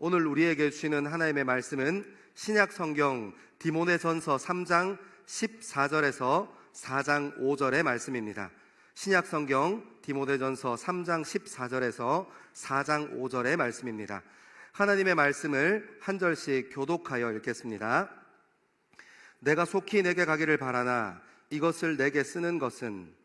오늘 우리에게 주시는 하나님의 말씀은 신약 성경 디모데전서 3장 14절에서 4장 5절의 말씀입니다. 신약 성경 디모데전서 3장 14절에서 4장 5절의 말씀입니다. 하나님의 말씀을 한 절씩 교독하여 읽겠습니다. 내가 속히 내게 가기를 바라나 이것을 내게 쓰는 것은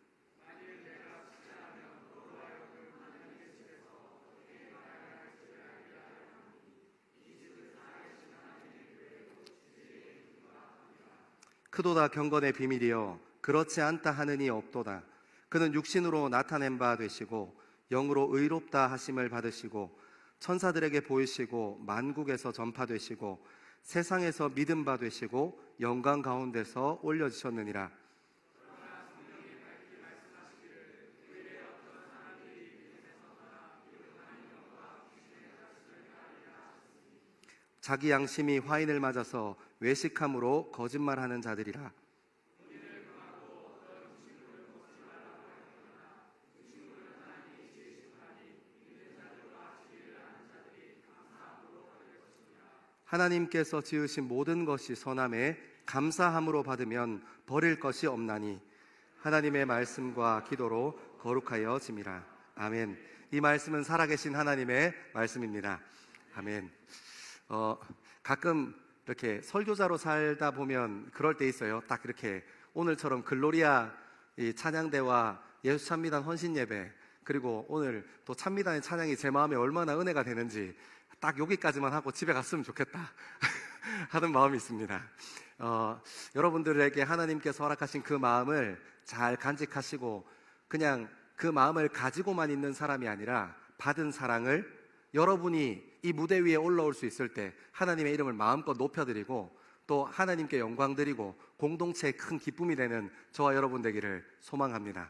크도다 경건의 비밀이여 그렇지 않다 하느니 없도다. 그는 육신으로 나타낸 바 되시고 영으로 의롭다 하심을 받으시고 천사들에게 보이시고 만국에서 전파되시고 세상에서 믿음 바 되시고 영광 가운데서 올려지셨느니라. 자기 양심이 화인을 맞아서 외식함으로 거짓말하는 자들이라. 하나님께서 지으신 모든 것이 선함에 감사함으로 받으면 버릴 것이 없나니 하나님의 말씀과 기도로 거룩하여 짐이라. 아멘. 이 말씀은 살아계신 하나님의 말씀입니다. 아멘. 가끔 이렇게 설교자로 살다 보면 그럴 때 있어요. 딱 이렇게 오늘처럼 글로리아 이 찬양대와 예수 찬미단 헌신 예배, 그리고 오늘 또 찬미단의 찬양이 제 마음에 얼마나 은혜가 되는지 딱 여기까지만 하고 집에 갔으면 좋겠다 하는 마음이 있습니다. 여러분들에게 하나님께서 허락하신 그 마음을 잘 간직하시고 그냥 그 마음을 가지고만 있는 사람이 아니라 받은 사랑을 여러분이 이 무대 위에 올라올 수 있을 때 하나님의 이름을 마음껏 높여드리고 또 하나님께 영광 드리고 공동체의 큰 기쁨이 되는 저와 여러분 되기를 소망합니다.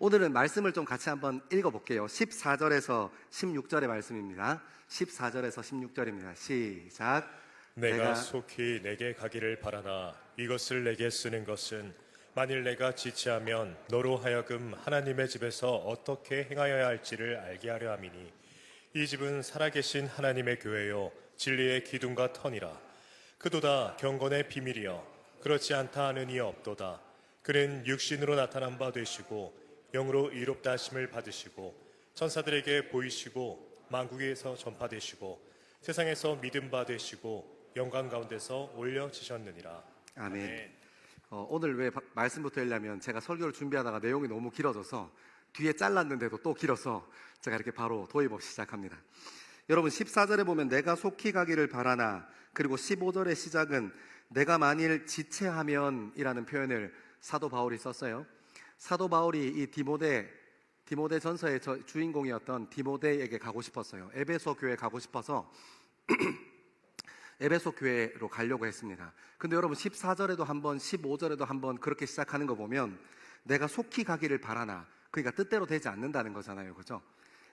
오늘은 말씀을 좀 같이 한번 읽어볼게요. 14절에서 16절의 말씀입니다. 14절에서 16절입니다. 시작. 내가 속히 내게 가기를 바라나 이것을 내게 쓰는 것은 만일 내가 지체하면 너로 하여금 하나님의 집에서 어떻게 행하여야 할지를 알게 하려 함이니 이 집은 살아계신 하나님의 교회요 진리의 기둥과 터니라. 그도다 경건의 비밀이여 그렇지 않다 하는 이 없도다. 그는 육신으로 나타난 바 되시고 영으로 의롭다 하심을 받으시고 천사들에게 보이시고 만국에서 전파되시고 세상에서 믿음 바 되시고 영광 가운데서 올려지셨느니라. 아멘. 오늘 왜 말씀부터 읽냐면 제가 설교를 준비하다가 내용이 너무 길어져서 뒤에 잘랐는데도 또 길어서 제가 이렇게 바로 도입 없이 시작합니다. 여러분 14절에 보면 내가 속히 가기를 바라나, 그리고 15절의 시작은 내가 만일 지체하면 이라는 표현을 사도 바울이 썼어요. 사도 바울이 이 디모데 전서의 주인공이었던 디모데에게 가고 싶었어요. 에베소 교회 가고 싶어서 에베소 교회로 가려고 했습니다. 근데 여러분 14절에도 한번 15절에도 한번 그렇게 시작하는 거 보면 내가 속히 가기를 바라나, 그러니까 뜻대로 되지 않는다는 거잖아요. 그죠?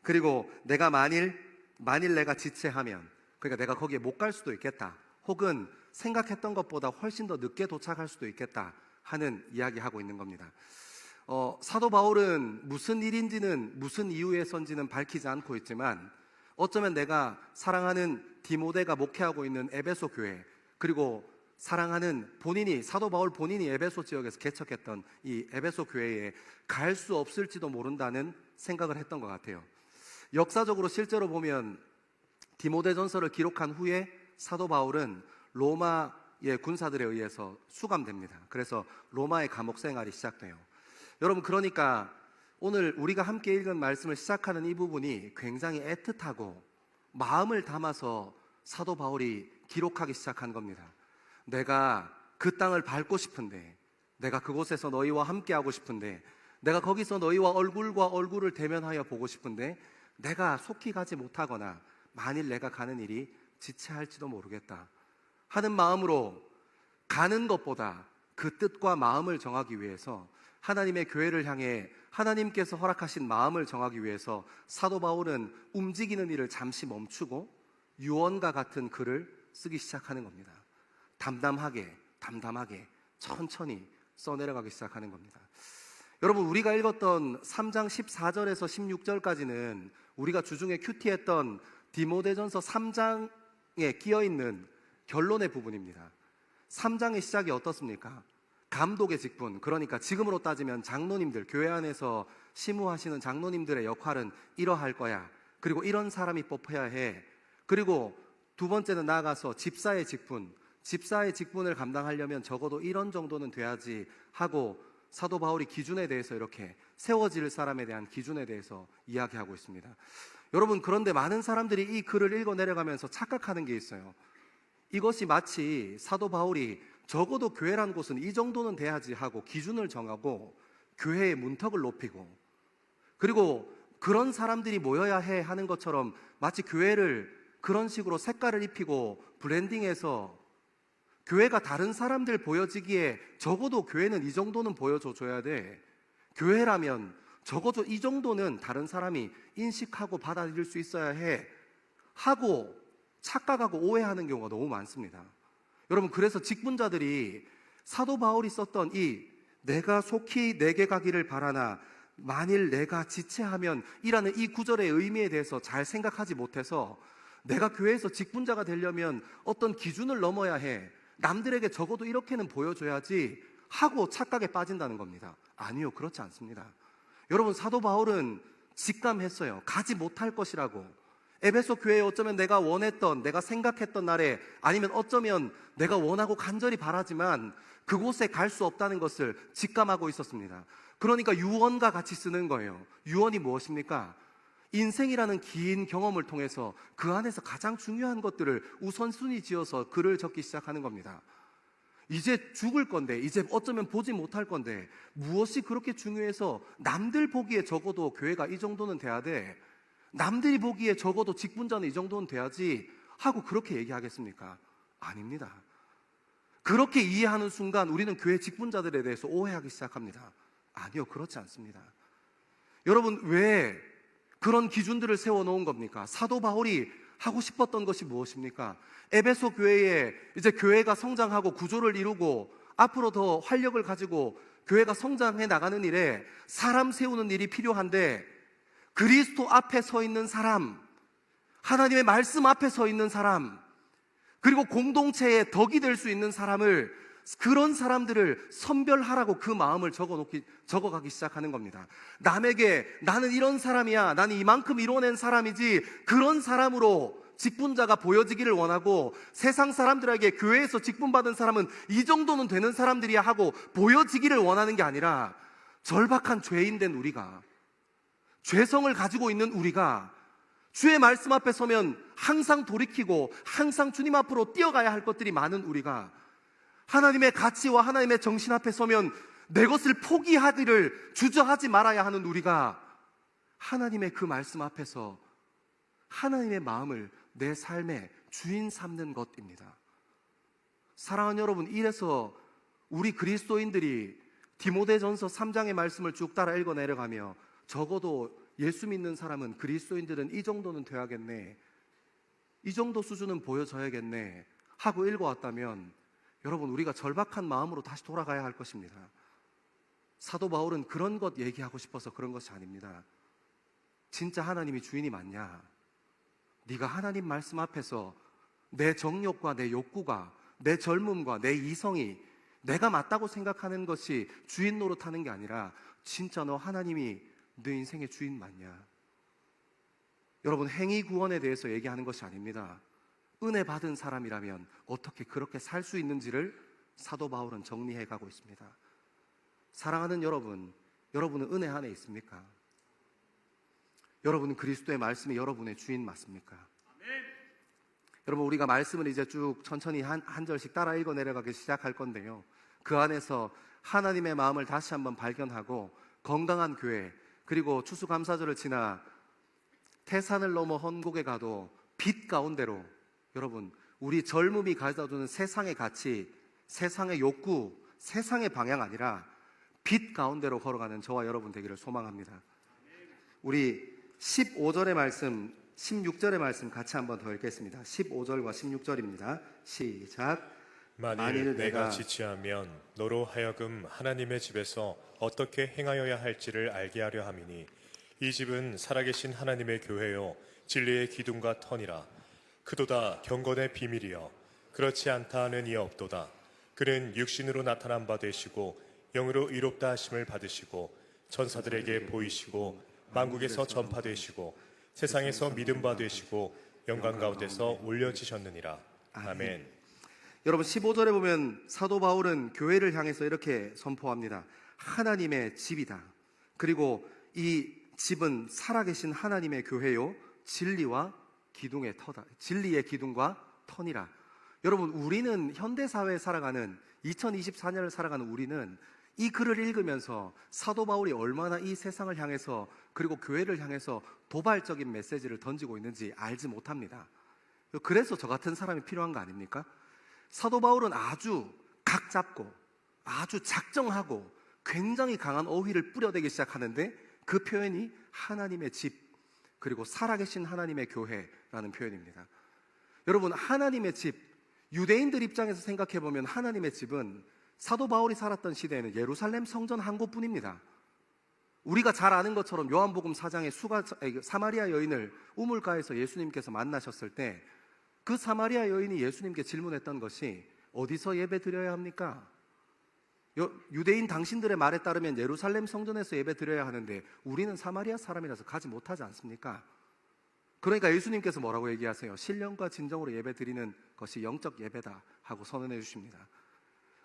그리고 내가 만일 내가 지체하면, 그러니까 내가 거기에 못 갈 수도 있겠다, 혹은 생각했던 것보다 훨씬 더 늦게 도착할 수도 있겠다 하는 이야기하고 있는 겁니다. 사도 바울은 무슨 일인지는 무슨 이유에선지는 밝히지 않고 있지만 어쩌면 내가 사랑하는 디모데가 목회하고 있는 에베소 교회, 그리고 사랑하는 사도 바울 본인이 에베소 지역에서 개척했던 이 에베소 교회에 갈 수 없을지도 모른다는 생각을 했던 것 같아요. 역사적으로 실제로 보면 디모데전서를 기록한 후에 사도 바울은 로마의 군사들에 의해서 수감됩니다. 그래서 로마의 감옥 생활이 시작돼요. 여러분, 그러니까 오늘 우리가 함께 읽은 말씀을 시작하는 이 부분이 굉장히 애틋하고 마음을 담아서 사도 바울이 기록하기 시작한 겁니다. 내가 그 땅을 밟고 싶은데, 내가 그곳에서 너희와 함께하고 싶은데, 내가 거기서 너희와 얼굴과 얼굴을 대면하여 보고 싶은데 내가 속히 가지 못하거나 만일 내가 가는 일이 지체할지도 모르겠다 하는 마음으로 가는 것보다 그 뜻과 마음을 정하기 위해서, 하나님의 교회를 향해 하나님께서 허락하신 마음을 정하기 위해서 사도 바울은 움직이는 일을 잠시 멈추고 유언과 같은 글을 쓰기 시작하는 겁니다. 담담하게 천천히 써내려가기 시작하는 겁니다. 여러분, 우리가 읽었던 3장 14절에서 16절까지는 우리가 주중에 큐티했던 디모데전서 3장에 끼어 있는 결론의 부분입니다. 3장의 시작이 어떻습니까? 감독의 직분, 그러니까 지금으로 따지면 장로님들, 교회 안에서 심우하시는 장로님들의 역할은 이러할 거야. 그리고 이런 사람이 뽑혀야 해. 그리고 두 번째는 나아가서 집사의 직분, 집사의 직분을 감당하려면 적어도 이런 정도는 돼야지 하고 사도 바울이 기준에 대해서 이렇게 세워질 사람에 대한 기준에 대해서 이야기하고 있습니다. 여러분, 그런데 많은 사람들이 이 글을 읽어 내려가면서 착각하는 게 있어요. 이것이 마치 사도 바울이 적어도 교회란 곳은 이 정도는 돼야지 하고 기준을 정하고 교회의 문턱을 높이고, 그리고 그런 사람들이 모여야 해 하는 것처럼 마치 교회를 그런 식으로 색깔을 입히고 브랜딩해서 교회가 다른 사람들 보여지기에 적어도 교회는 이 정도는 보여줘야 돼, 교회라면 적어도 이 정도는 다른 사람이 인식하고 받아들일 수 있어야 해 하고 착각하고 오해하는 경우가 너무 많습니다. 여러분, 그래서 직분자들이 사도 바울이 썼던 이 내가 속히 내게 가기를 바라나 만일 내가 지체하면 이라는 이 구절의 의미에 대해서 잘 생각하지 못해서 내가 교회에서 직분자가 되려면 어떤 기준을 넘어야 해, 남들에게 적어도 이렇게는 보여줘야지 하고 착각에 빠진다는 겁니다. 아니요, 그렇지 않습니다. 여러분, 사도 바울은 직감했어요. 가지 못할 것이라고. 에베소 교회에 어쩌면 내가 원했던, 내가 생각했던 날에, 아니면 어쩌면 내가 원하고 간절히 바라지만 그곳에 갈 수 없다는 것을 직감하고 있었습니다. 그러니까 유언과 같이 쓰는 거예요. 유언이 무엇입니까? 인생이라는 긴 경험을 통해서 그 안에서 가장 중요한 것들을 우선순위 지어서 글을 적기 시작하는 겁니다. 이제 죽을 건데, 이제 어쩌면 보지 못할 건데 무엇이 그렇게 중요해서 남들 보기에 적어도 교회가 이 정도는 돼야 돼, 남들이 보기에 적어도 직분자는 이 정도는 돼야지 하고 그렇게 얘기하겠습니까? 아닙니다. 그렇게 이해하는 순간 우리는 교회 직분자들에 대해서 오해하기 시작합니다. 아니요, 그렇지 않습니다. 여러분, 왜 그런 기준들을 세워놓은 겁니까? 사도 바울이 하고 싶었던 것이 무엇입니까? 에베소 교회에 이제 교회가 성장하고 구조를 이루고 앞으로 더 활력을 가지고 교회가 성장해 나가는 일에 사람 세우는 일이 필요한데, 그리스도 앞에 서 있는 사람, 하나님의 말씀 앞에 서 있는 사람, 그리고 공동체의 덕이 될 수 있는 사람을, 그런 사람들을 선별하라고 그 마음을 적어가기 시작하는 겁니다. 남에게 나는 이런 사람이야, 나는 이만큼 이뤄낸 사람이지, 그런 사람으로 직분자가 보여지기를 원하고, 세상 사람들에게 교회에서 직분받은 사람은 이 정도는 되는 사람들이야 하고 보여지기를 원하는 게 아니라, 절박한 죄인 된 우리가, 죄성을 가지고 있는 우리가 주의 말씀 앞에 서면 항상 돌이키고 항상 주님 앞으로 뛰어가야 할 것들이 많은 우리가, 하나님의 가치와 하나님의 정신 앞에 서면 내 것을 포기하기를 주저하지 말아야 하는 우리가 하나님의 그 말씀 앞에서 하나님의 마음을 내 삶의 주인 삼는 것입니다. 사랑하는 여러분, 이래서 우리 그리스도인들이 디모데전서 3장의 말씀을 쭉 따라 읽어 내려가며 적어도 예수 믿는 사람은, 그리스도인들은 이 정도는 돼야겠네, 이 정도 수준은 보여줘야겠네 하고 읽어왔다면, 여러분, 우리가 절박한 마음으로 다시 돌아가야 할 것입니다. 사도 바울은 그런 것 얘기하고 싶어서 그런 것이 아닙니다. 진짜 하나님이 주인이 맞냐? 네가 하나님 말씀 앞에서 내 정욕과 내 욕구가, 내 젊음과 내 이성이 내가 맞다고 생각하는 것이 주인 노릇하는 게 아니라, 진짜 너 하나님이 내 인생의 주인 맞냐? 여러분, 행위 구원에 대해서 얘기하는 것이 아닙니다. 은혜 받은 사람이라면 어떻게 그렇게 살 수 있는지를 사도 바울은 정리해 가고 있습니다. 사랑하는 여러분, 여러분은 은혜 안에 있습니까? 여러분은 그리스도의 말씀이 여러분의 주인 맞습니까? 아멘. 여러분, 우리가 말씀을 이제 쭉 천천히 한 절씩 따라 읽어 내려가기 시작할 건데요, 그 안에서 하나님의 마음을 다시 한번 발견하고 건강한 교회, 그리고 추수감사절을 지나 태산을 넘어 헌곡에 가도 빛 가운데로, 여러분, 우리 젊음이 가져다주는 세상의 가치, 세상의 욕구, 세상의 방향 아니라 빛 가운데로 걸어가는 저와 여러분 되기를 소망합니다. 우리 15절의 말씀, 16절의 말씀 같이 한번 더 읽겠습니다. 15절과 16절입니다. 시작. 만일 내가 지체하면 너로 하여금 하나님의 집에서 어떻게 행하여야 할지를 알게 하려 함이니, 이 집은 살아계신 하나님의 교회요 진리의 기둥과 터니라. 그도다 경건의 비밀이여 그렇지 않다 하는 이 없도다. 그는 육신으로 나타난 바 되시고 영으로 의롭다 하심을 받으시고 천사들에게 보이시고 만국에서 전파되시고 세상에서 믿음 바 되시고 영광 가운데서 올려지셨느니라. 아멘. 여러분 15절에 보면 사도 바울은 교회를 향해서 이렇게 선포합니다. 하나님의 집이다. 그리고 이 집은 살아계신 하나님의 교회요 진리와 기둥의 터다. 진리의 기둥과 터니라. 여러분 우리는 현대사회에 살아가는 2024년을 살아가는 우리는 이 글을 읽으면서 사도 바울이 얼마나 이 세상을 향해서 그리고 교회를 향해서 도발적인 메시지를 던지고 있는지 알지 못합니다. 그래서 저 같은 사람이 필요한 거 아닙니까? 사도 바울은 아주 각 잡고 아주 작정하고 굉장히 강한 어휘를 뿌려대기 시작하는데 그 표현이 하나님의 집 그리고 살아계신 하나님의 교회라는 표현입니다. 여러분 하나님의 집, 유대인들 입장에서 생각해보면 하나님의 집은 사도 바울이 살았던 시대에는 예루살렘 성전 한 곳뿐입니다. 우리가 잘 아는 것처럼 요한복음 4장에 사마리아 여인을 우물가에서 예수님께서 만나셨을 때 그 사마리아 여인이 예수님께 질문했던 것이 어디서 예배 드려야 합니까? 유대인 당신들의 말에 따르면 예루살렘 성전에서 예배 드려야 하는데 우리는 사마리아 사람이라서 가지 못하지 않습니까? 그러니까 예수님께서 뭐라고 얘기하세요? 신령과 진정으로 예배 드리는 것이 영적 예배다 하고 선언해 주십니다.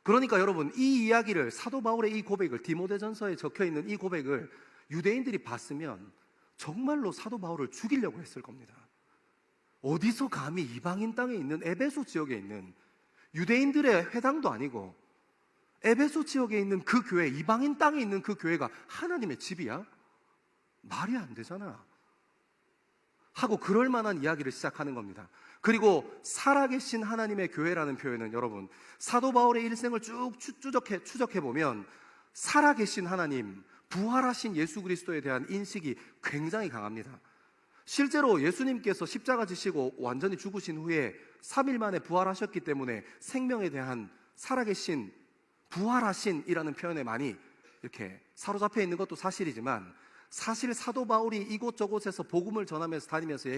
그러니까 여러분 이 이야기를 사도 바울의 이 고백을 디모데전서에 적혀있는 이 고백을 유대인들이 봤으면 정말로 사도 바울을 죽이려고 했을 겁니다. 어디서 감히 이방인 땅에 있는 에베소 지역에 있는 유대인들의 회당도 아니고 에베소 지역에 있는 그 교회, 이방인 땅에 있는 그 교회가 하나님의 집이야? 말이 안 되잖아 하고 그럴 만한 이야기를 시작하는 겁니다. 그리고 살아계신 하나님의 교회라는 표현은 여러분 사도 바울의 일생을 쭉 추적해 보면 살아계신 하나님, 부활하신 예수 그리스도에 대한 인식이 굉장히 강합니다. 실제로 예수님께서 십자가 지시고 완전히 죽으신 후에 3일 만에 부활하셨기 때문에 생명에 대한 살아계신, 부활하신이라는 표현에 많이 이렇게 사로잡혀 있는 것도 사실이지만 사실 사도 바울이 이곳저곳에서 복음을 전하면서 다니면서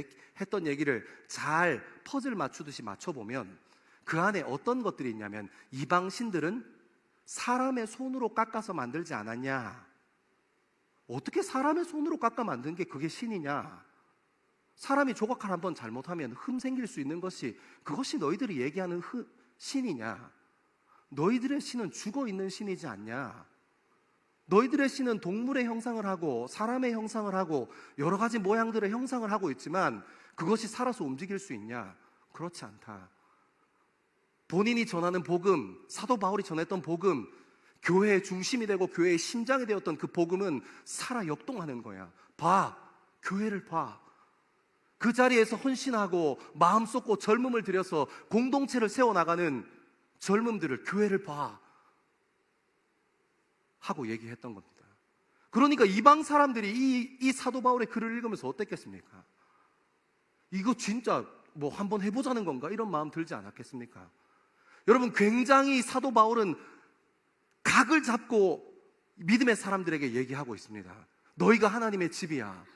했던 얘기를 잘 퍼즐 맞추듯이 맞춰보면 그 안에 어떤 것들이 있냐면 이방신들은 사람의 손으로 깎아서 만들지 않았냐? 어떻게 사람의 손으로 깎아 만든 게 그게 신이냐? 사람이 조각칼 한번 잘못하면 흠 생길 수 있는 것이 그것이 너희들이 얘기하는 신이냐? 너희들의 신은 죽어있는 신이지 않냐? 너희들의 신은 동물의 형상을 하고 사람의 형상을 하고 여러 가지 모양들의 형상을 하고 있지만 그것이 살아서 움직일 수 있냐? 그렇지 않다. 본인이 전하는 복음, 사도 바울이 전했던 복음, 교회의 중심이 되고 교회의 심장이 되었던 그 복음은 살아 역동하는 거야. 봐, 교회를 봐. 그 자리에서 헌신하고 마음 쏟고 젊음을 들여서 공동체를 세워나가는 젊음들을, 교회를 봐 하고 얘기했던 겁니다. 그러니까 이방 사람들이 이 사도 바울의 글을 읽으면서 어땠겠습니까? 이거 진짜 뭐 한번 해보자는 건가? 이런 마음 들지 않았겠습니까? 여러분 굉장히 사도 바울은 각을 잡고 믿음의 사람들에게 얘기하고 있습니다. 너희가 하나님의 집이야.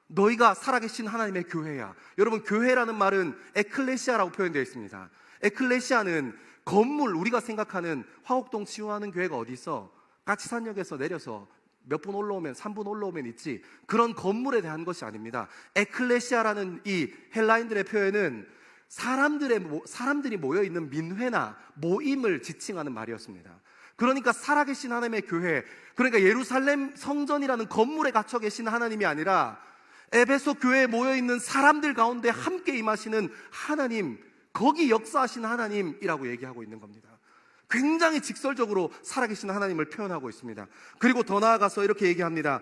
너희가 살아계신 하나님의 교회야. 여러분 교회라는 말은 에클레시아라고 표현되어 있습니다. 에클레시아는 건물, 우리가 생각하는 화곡동 치유하는 교회가 어디 있어? 까치산역에서 내려서 몇 분 올라오면 3분 올라오면 있지, 그런 건물에 대한 것이 아닙니다. 에클레시아라는 이 헬라인들의 표현은 사람들이 모여있는 민회나 모임을 지칭하는 말이었습니다. 그러니까 살아계신 하나님의 교회, 그러니까 예루살렘 성전이라는 건물에 갇혀 계신 하나님이 아니라 에베소 교회에 모여있는 사람들 가운데 함께 임하시는 하나님, 거기 역사하신 하나님이라고 얘기하고 있는 겁니다. 굉장히 직설적으로 살아계신 하나님을 표현하고 있습니다. 그리고 더 나아가서 이렇게 얘기합니다.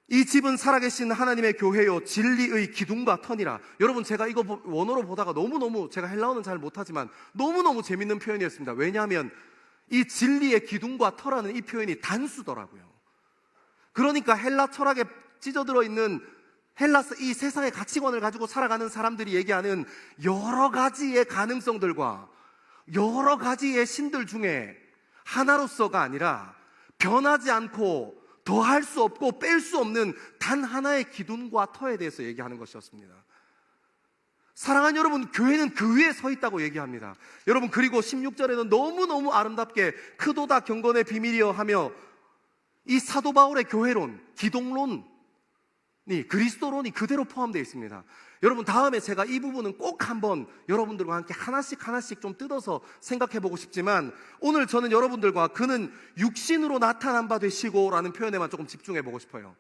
이 집은 살아계신 하나님의 교회요 진리의 기둥과 터니라. 여러분 제가 이거 원어로 보다가 너무너무, 제가 헬라어는 잘 못하지만 너무너무 재밌는 표현이었습니다. 왜냐하면 이 진리의 기둥과 터라는 이 표현이 단수더라고요. 그러니까 헬라 철학에 찢어들어 있는 이 세상의 가치관을 가지고 살아가는 사람들이 얘기하는 여러 가지의 가능성들과 여러 가지의 신들 중에 하나로서가 아니라 변하지 않고 더할 수 없고 뺄 수 없는 단 하나의 기둥과 터에 대해서 얘기하는 것이었습니다. 사랑하는 여러분, 교회는 그 위에 서 있다고 얘기합니다. 여러분, 그리고 16절에는 너무너무 아름답게 크도다 경건의 비밀이여 하며 이 사도 바울의 교회론, 기독론이, 그리스도론이 그대로 포함되어 있습니다. 여러분, 다음에 제가 이 부분은 꼭 한번 여러분들과 함께 하나씩 좀 뜯어서 생각해 보고 싶지만, 오늘 저는 여러분들과 그는 육신으로 나타난 바 되시고 라는 표현에만 조금 집중해 보고 싶어요.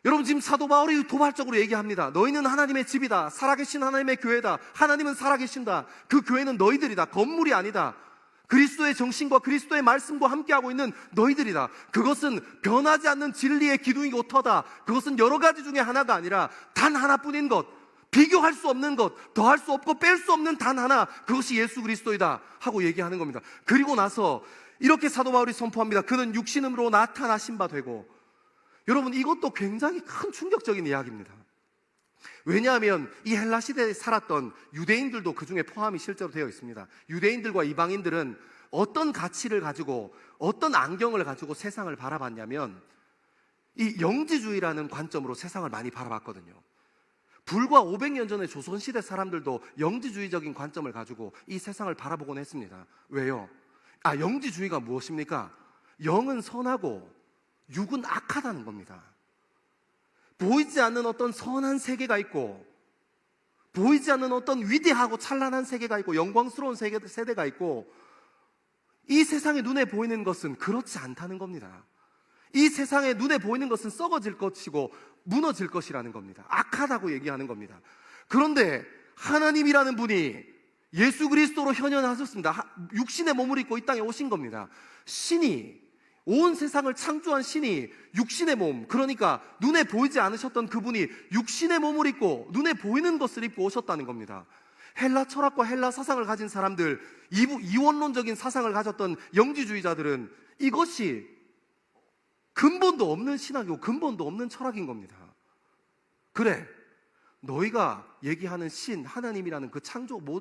여러분, 지금 사도 바울이 도발적으로 얘기합니다. 너희는 하나님의 집이다. 살아계신 하나님의 교회다. 하나님은 살아계신다. 그 교회는 너희들이다. 건물이 아니다. 그리스도의 정신과 그리스도의 말씀과 함께하고 있는 너희들이다. 그것은 변하지 않는 진리의 기둥이고 터다. 그것은 여러 가지 중에 하나가 아니라 단 하나뿐인 것, 비교할 수 없는 것, 더할 수 없고 뺄 수 없는 단 하나, 그것이 예수 그리스도이다 하고 얘기하는 겁니다. 그리고 나서 이렇게 사도 바울이 선포합니다. 그는 육신으로 나타나신 바 되고. 여러분, 이것도 굉장히 큰 충격적인 이야기입니다. 왜냐하면 이 헬라 시대에 살았던 유대인들도 그 중에 포함이 실제로 되어 있습니다. 유대인들과 이방인들은 어떤 가치를 가지고, 어떤 안경을 가지고 세상을 바라봤냐면 이 영지주의라는 관점으로 세상을 많이 바라봤거든요. 불과 500년 전에 조선시대 사람들도 영지주의적인 관점을 가지고 이 세상을 바라보곤 했습니다. 왜요? 영지주의가 무엇입니까? 영은 선하고 육은 악하다는 겁니다. 보이지 않는 어떤 선한 세계가 있고, 보이지 않는 어떤 위대하고 찬란한 세계가 있고, 영광스러운 세대가 있고, 이 세상에 눈에 보이는 것은 그렇지 않다는 겁니다. 이 세상에 눈에 보이는 것은 썩어질 것이고 무너질 것이라는 겁니다. 악하다고 얘기하는 겁니다. 그런데 하나님이라는 분이 예수 그리스도로 현현하셨습니다. 육신의 몸을 입고 이 땅에 오신 겁니다. 신이, 온 세상을 창조한 신이 육신의 몸, 그러니까 눈에 보이지 않으셨던 그분이 육신의 몸을 입고 눈에 보이는 것을 입고 오셨다는 겁니다. 헬라 철학과 헬라 사상을 가진 사람들, 이원론적인 사상을 가졌던 영지주의자들은 이것이 근본도 없는 신학이고 근본도 없는 철학인 겁니다. 그래, 너희가 얘기하는 신, 하나님이라는 그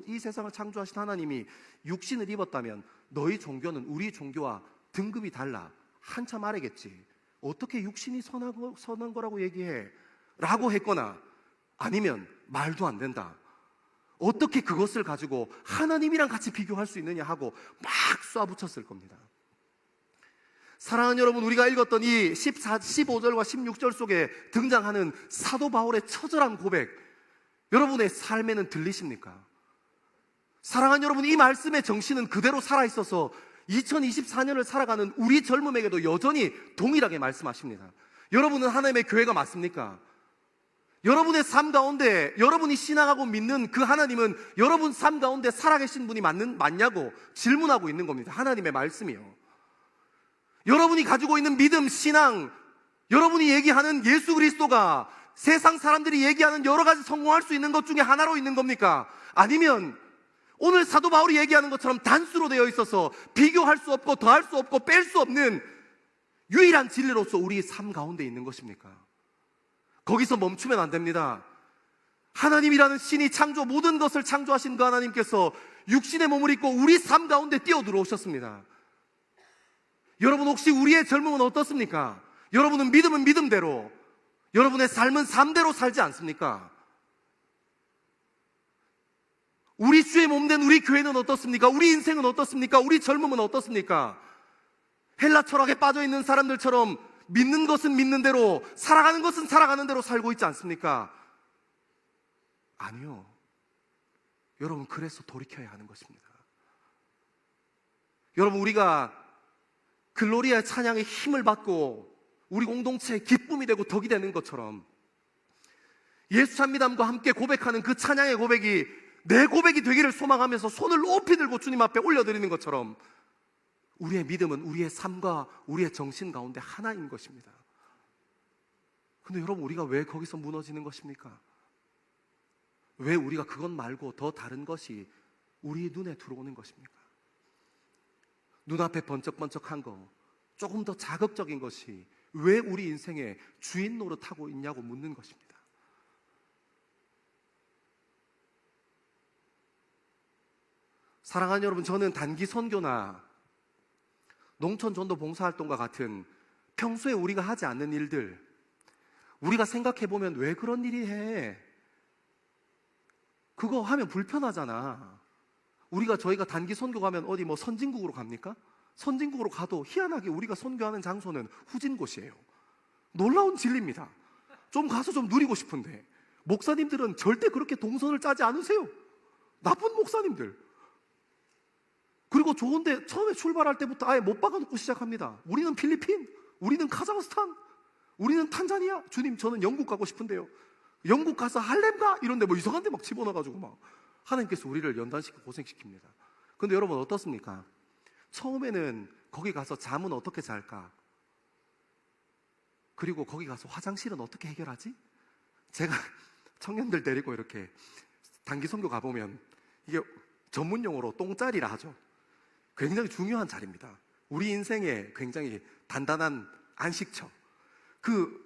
이 세상을 창조하신 하나님이 육신을 입었다면 너희 종교는 우리 종교와 등급이 달라. 한참 아래겠지. 어떻게 육신이 선한 거라고 얘기해? 라고 했거나, 아니면 말도 안 된다. 어떻게 그것을 가지고 하나님이랑 같이 비교할 수 있느냐 하고 막 쏴붙였을 겁니다. 사랑하는 여러분, 우리가 읽었던 이 15절과 16절 속에 등장하는 사도 바울의 처절한 고백, 여러분의 삶에는 들리십니까? 사랑하는 여러분, 이 말씀의 정신은 그대로 살아있어서 2024년을 살아가는 우리 젊음에게도 여전히 동일하게 말씀하십니다. 여러분은 하나님의 교회가 맞습니까? 여러분의 삶 가운데 여러분이 신앙하고 믿는 그 하나님은 여러분 삶 가운데 살아계신 분이 맞냐고 질문하고 있는 겁니다. 하나님의 말씀이요. 여러분이 가지고 있는 믿음, 신앙, 여러분이 얘기하는 예수 그리스도가 세상 사람들이 얘기하는 여러 가지 성공할 수 있는 것 중에 하나로 있는 겁니까? 아니면 오늘 사도 바울이 얘기하는 것처럼 단수로 되어 있어서 비교할 수 없고 더할 수 없고 뺄 수 없는 유일한 진리로서 우리 삶 가운데 있는 것입니까? 거기서 멈추면 안 됩니다. 하나님이라는 신이 모든 것을 창조하신 그 하나님께서 육신의 몸을 입고 우리 삶 가운데 뛰어들어오셨습니다. 여러분, 혹시 우리의 젊음은 어떻습니까? 여러분은 믿음은 믿음대로, 여러분의 삶은 삶대로 살지 않습니까? 우리 주의 몸된 우리 교회는 어떻습니까? 우리 인생은 어떻습니까? 우리 젊음은 어떻습니까? 헬라 철학에 빠져있는 사람들처럼 믿는 것은 믿는 대로, 살아가는 것은 살아가는 대로 살고 있지 않습니까? 아니요. 여러분, 그래서 돌이켜야 하는 것입니다. 여러분, 우리가 글로리아 찬양의 힘을 받고 우리 공동체의 기쁨이 되고 덕이 되는 것처럼 예수 찬미담과 함께 고백하는 그 찬양의 고백이 내 고백이 되기를 소망하면서 손을 높이 들고 주님 앞에 올려드리는 것처럼 우리의 믿음은 우리의 삶과 우리의 정신 가운데 하나인 것입니다. 근데 여러분, 우리가 왜 거기서 무너지는 것입니까? 왜 우리가 그것 말고 더 다른 것이 우리 눈에 들어오는 것입니까? 눈앞에 번쩍번쩍한 거, 조금 더 자극적인 것이 왜 우리 인생에 주인 노릇하고 있냐고 묻는 것입니다. 사랑하는 여러분, 저는 단기 선교나 농촌 전도 봉사활동과 같은 평소에 우리가 하지 않는 일들, 우리가 생각해보면 왜 그런 일이 해? 그거 하면 불편하잖아. 저희가 단기 선교 가면 어디 뭐 선진국으로 갑니까? 선진국으로 가도 희한하게 우리가 선교하는 장소는 후진 곳이에요. 놀라운 진리입니다. 좀 가서 좀 누리고 싶은데 목사님들은 절대 그렇게 동선을 짜지 않으세요. 나쁜 목사님들. 그리고 좋은데 처음에 출발할 때부터 아예 못 박아놓고 시작합니다. 우리는 필리핀, 우리는 카자흐스탄, 우리는 탄자니아. 주님, 저는 영국 가고 싶은데요. 영국 가서 할렘 가? 이런데 뭐 이상한 데 막 집어넣어가지고 막 하나님께서 우리를 연단시키고 고생시킵니다. 근데 여러분 어떻습니까? 처음에는 거기 가서 잠은 어떻게 잘까? 그리고 거기 가서 화장실은 어떻게 해결하지? 제가 청년들 데리고 이렇게 단기 선교 가보면 이게 전문 용어로 똥자리라 하죠. 굉장히 중요한 자리입니다. 우리 인생에 굉장히 단단한 안식처. 그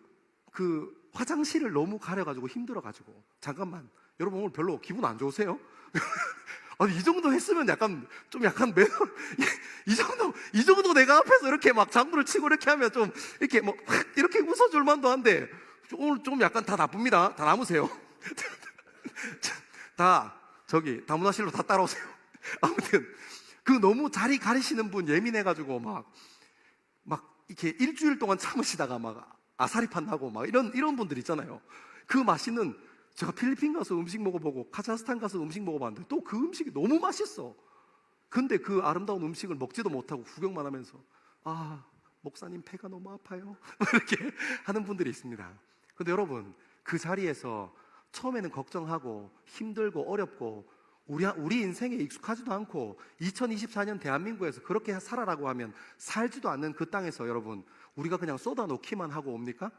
화장실을 너무 가려가지고 힘들어가지고 잠깐만, 여러분 오늘 별로 기분 안 좋으세요? 아니, 이 정도 했으면 약간 매너, 이 정도 내가 앞에서 이렇게 막 장구를 치고 이렇게 하면 좀 이렇게 뭐 이렇게 웃어줄 만도 한데 오늘 좀 약간 다 나쁩니다. 다 남으세요. 다 저기 다문화실로 다 따라오세요. 아무튼 너무 자리 가리시는 분 예민해가지고 막 이렇게 일주일 동안 참으시다가 막 아사리판 나고 막 이런 분들 있잖아요. 그 맛있는, 제가 필리핀 가서 음식 먹어보고 카자흐스탄 가서 음식 먹어봤는데 또 그 음식이 너무 맛있어. 근데 그 아름다운 음식을 먹지도 못하고 구경만 하면서 목사님 배가 너무 아파요 이렇게 하는 분들이 있습니다. 근데 여러분, 그 자리에서 처음에는 걱정하고 힘들고 어렵고 우리 인생에 익숙하지도 않고 2024년 대한민국에서 그렇게 살아라고 하면 살지도 않는 그 땅에서 여러분, 우리가 그냥 쏟아놓기만 하고 옵니까?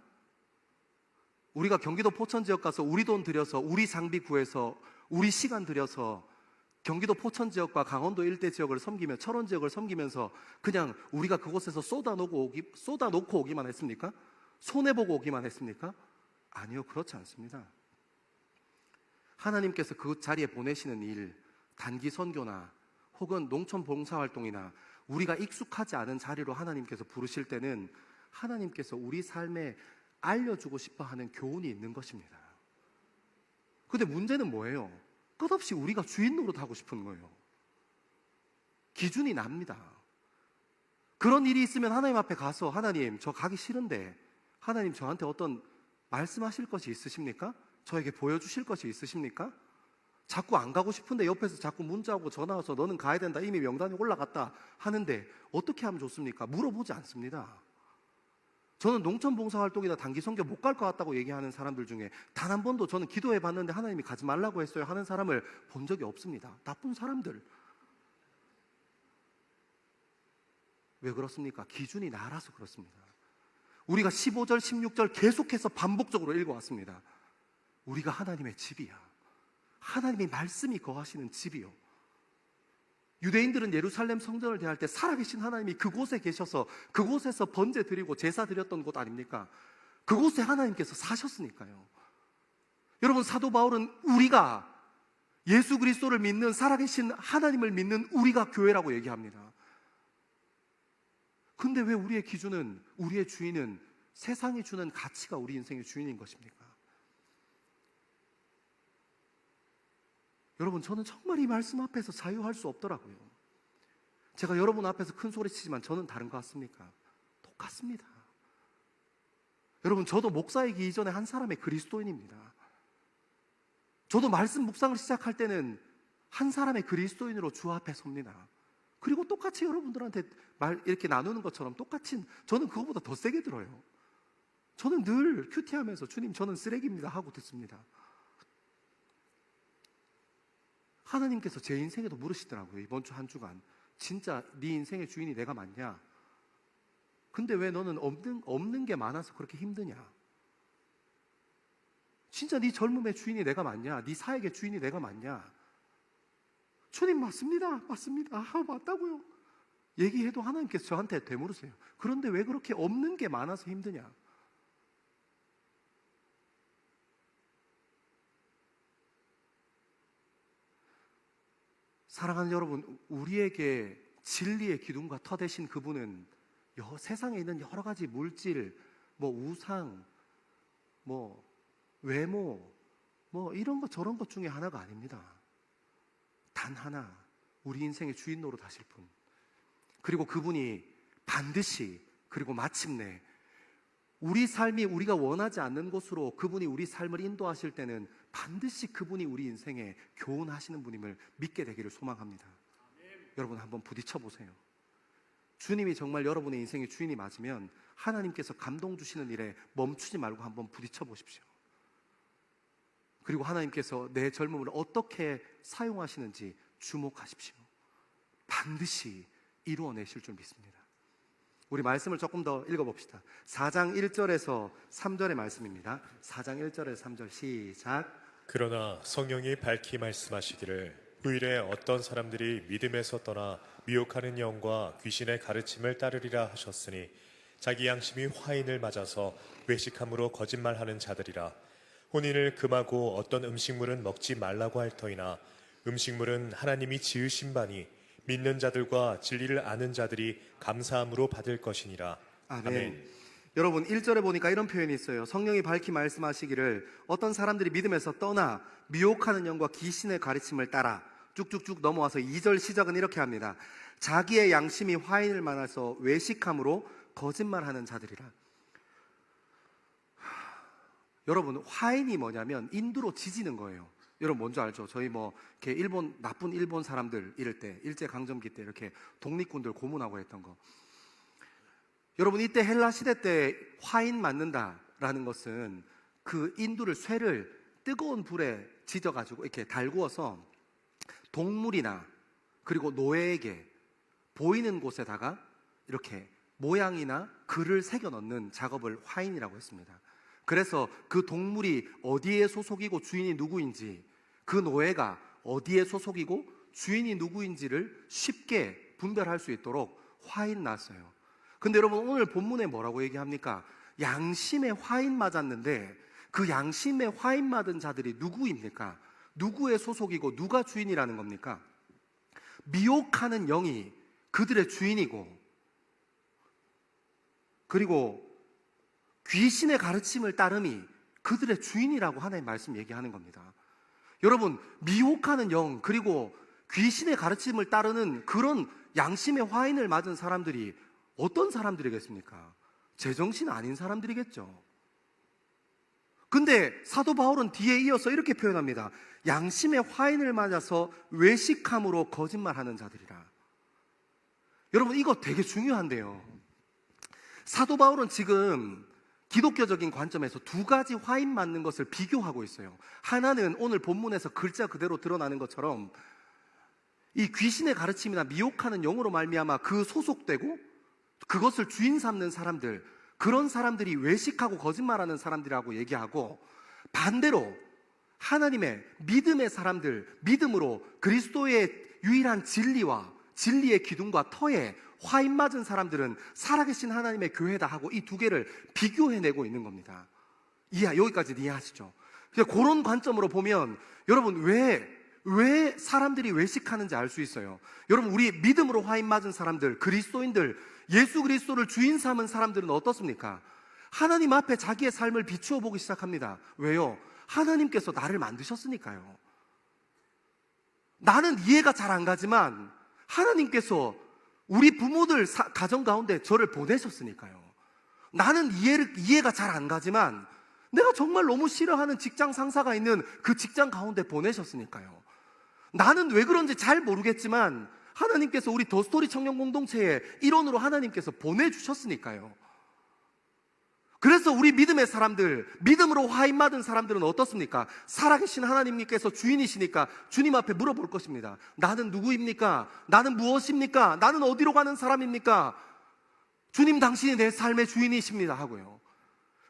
우리가 경기도 포천 지역 가서 우리 돈 들여서 우리 장비 구해서 우리 시간 들여서 경기도 포천 지역과 강원도 일대 지역을 섬기며 철원 지역을 섬기면서 그냥 우리가 그곳에서 쏟아놓고 오기만 했습니까? 손해보고 오기만 했습니까? 아니요, 그렇지 않습니다. 하나님께서 그 자리에 보내시는 일, 단기 선교나 혹은 농촌 봉사활동이나 우리가 익숙하지 않은 자리로 하나님께서 부르실 때는 하나님께서 우리 삶에 알려주고 싶어 하는 교훈이 있는 것입니다. 근데 문제는 뭐예요? 끝없이 우리가 주인 노릇하고 싶은 거예요. 기준이 납니다. 그런 일이 있으면 하나님 앞에 가서 하나님, 저 가기 싫은데 하나님 저한테 어떤 말씀하실 것이 있으십니까? 저에게 보여주실 것이 있으십니까? 자꾸 안 가고 싶은데 옆에서 자꾸 문자오고 전화와서 너는 가야 된다, 이미 명단이 올라갔다 하는데 어떻게 하면 좋습니까? 물어보지 않습니다. 저는 농촌 봉사활동이나 단기 선교 못 갈 것 같다고 얘기하는 사람들 중에 단 한 번도 저는 기도해 봤는데 하나님이 가지 말라고 했어요 하는 사람을 본 적이 없습니다. 나쁜 사람들. 왜 그렇습니까? 기준이 나라서 그렇습니다. 우리가 15절, 16절 계속해서 반복적으로 읽어왔습니다. 우리가 하나님의 집이야. 하나님의 말씀이 거하시는 집이요. 유대인들은 예루살렘 성전을 대할 때 살아계신 하나님이 그곳에 계셔서 그곳에서 번제 드리고 제사 드렸던 곳 아닙니까? 그곳에 하나님께서 사셨으니까요. 여러분, 사도 바울은 우리가 예수 그리스도를 믿는, 살아계신 하나님을 믿는 우리가 교회라고 얘기합니다. 근데 왜 우리의 기준은, 우리의 주인은 세상이 주는 가치가 우리 인생의 주인인 것입니까? 여러분, 저는 정말 이 말씀 앞에서 자유할 수 없더라고요. 제가 여러분 앞에서 큰 소리 치지만 저는 다른 것 같습니까? 똑같습니다. 여러분, 저도 목사이기 이전에 한 사람의 그리스도인입니다. 저도 말씀 묵상을 시작할 때는 한 사람의 그리스도인으로 주 앞에 섭니다. 그리고 똑같이 여러분들한테 이렇게 나누는 것처럼 똑같이 저는 그거보다 더 세게 들어요. 저는 늘 큐티하면서 주님, 저는 쓰레기입니다 하고 듣습니다. 하나님께서 제 인생에도 물으시더라고요. 이번 주 한 주간 진짜 네 인생의 주인이 내가 맞냐? 근데 왜 너는 없는 게 많아서 그렇게 힘드냐? 진짜 네 젊음의 주인이 내가 맞냐? 네 사역의 주인이 내가 맞냐? 주님, 맞습니다. 맞다고요. 얘기해도 하나님께서 저한테 되물으세요. 그런데 왜 그렇게 없는 게 많아서 힘드냐? 사랑하는 여러분, 우리에게 진리의 기둥과 터 되신 그분은 세상에 있는 여러 가지 물질, 뭐 우상, 뭐 외모, 뭐 이런 것 저런 것 중에 하나가 아닙니다. 단 하나, 우리 인생의 주인 노릇하실 분. 그리고 그분이 반드시, 그리고 마침내 우리 삶이 우리가 원하지 않는 곳으로 그분이 우리 삶을 인도하실 때는 반드시 그분이 우리 인생에 교훈하시는 분임을 믿게 되기를 소망합니다. 여러분 한번 부딪혀 보세요. 주님이 정말 여러분의 인생의 주인이 맞으면 하나님께서 감동 주시는 일에 멈추지 말고 한번 부딪혀 보십시오. 그리고 하나님께서 내 젊음을 어떻게 사용하시는지 주목하십시오. 반드시 이루어내실 줄 믿습니다. 우리 말씀을 조금 더 읽어봅시다. 4장 1절에서 3절의 말씀입니다. 4장 1절에서 3절 시작. 그러나 성령이 밝히 말씀하시기를 후일에 어떤 사람들이 믿음에서 떠나 미혹하는 영과 귀신의 가르침을 따르리라 하셨으니 자기 양심이 화인을 맞아서 외식함으로 거짓말하는 자들이라. 혼인을 금하고 어떤 음식물은 먹지 말라고 할 터이나 음식물은 하나님이 지으신 바니 믿는 자들과 진리를 아는 자들이 감사함으로 받을 것이니라. 아멘. 여러분 1절에 보니까 이런 표현이 있어요. 성령이 밝히 말씀하시기를 어떤 사람들이 믿음에서 떠나 미혹하는 영과 귀신의 가르침을 따라, 쭉쭉쭉 넘어와서 2절 시작은 이렇게 합니다. 자기의 양심이 화인을 만나서 외식함으로 거짓말하는 자들이라. 여러분 화인이 뭐냐면 인두로 지지는 거예요. 여러분 뭔지 알죠? 저희 뭐 이렇게 일본 나쁜 일본 사람들 이럴 때 일제 강점기 때 이렇게 독립군들 고문하고 했던 거. 여러분 이때 헬라 시대 때 화인 맞는다라는 것은 그 인두를 쇠를 뜨거운 불에 지져가지고 이렇게 달구어서 동물이나 그리고 노예에게 보이는 곳에다가 이렇게 모양이나 글을 새겨 넣는 작업을 화인이라고 했습니다. 그래서 그 동물이 어디에 소속이고 주인이 누구인지, 그 노예가 어디에 소속이고 주인이 누구인지를 쉽게 분별할 수 있도록 화인 났어요. 근데 여러분 오늘 본문에 뭐라고 얘기합니까? 양심에 화인 맞았는데 그 양심에 화인 맞은 자들이 누구입니까? 누구의 소속이고 누가 주인이라는 겁니까? 미혹하는 영이 그들의 주인이고, 그리고 귀신의 가르침을 따름이 그들의 주인이라고 하나님 말씀 얘기하는 겁니다. 여러분 미혹하는 영 그리고 귀신의 가르침을 따르는 그런 양심의 화인을 맞은 사람들이 어떤 사람들이겠습니까? 제정신 아닌 사람들이겠죠. 근데 사도 바울은 뒤에 이어서 이렇게 표현합니다. 양심의 화인을 맞아서 외식함으로 거짓말하는 자들이라. 여러분 이거 되게 중요한데요. 사도 바울은 지금 기독교적인 관점에서 두 가지 화인 맞는 것을 비교하고 있어요. 하나는 오늘 본문에서 글자 그대로 드러나는 것처럼 이 귀신의 가르침이나 미혹하는 영으로 말미암아 그 소속되고 그것을 주인 삼는 사람들, 그런 사람들이 외식하고 거짓말하는 사람들이라고 얘기하고, 반대로 하나님의 믿음의 사람들, 믿음으로 그리스도의 유일한 진리와 진리의 기둥과 터에 화인 맞은 사람들은 살아계신 하나님의 교회다 하고 이 두 개를 비교해내고 있는 겁니다. 여기까지 이해하시죠? 그런 관점으로 보면 여러분 왜 사람들이 외식하는지 알 수 있어요. 여러분 우리 믿음으로 화인 맞은 사람들, 그리스도인들, 예수 그리스도를 주인 삼은 사람들은 어떻습니까? 하나님 앞에 자기의 삶을 비추어 보기 시작합니다. 왜요? 하나님께서 나를 만드셨으니까요. 나는 이해가 잘 안 가지만 하나님께서 우리 부모들 가정 가운데 저를 보내셨으니까요. 나는 이해가 잘 안 가지만 내가 정말 너무 싫어하는 직장 상사가 있는 그 직장 가운데 보내셨으니까요. 나는 왜 그런지 잘 모르겠지만 하나님께서 우리 더스토리 청년 공동체의 일원으로 하나님께서 보내주셨으니까요. 그래서 우리 믿음의 사람들, 믿음으로 화인 맞은 사람들은 어떻습니까? 살아계신 하나님께서 주인이시니까 주님 앞에 물어볼 것입니다. 나는 누구입니까? 나는 무엇입니까? 나는 어디로 가는 사람입니까? 주님 당신이 내 삶의 주인이십니다 하고요.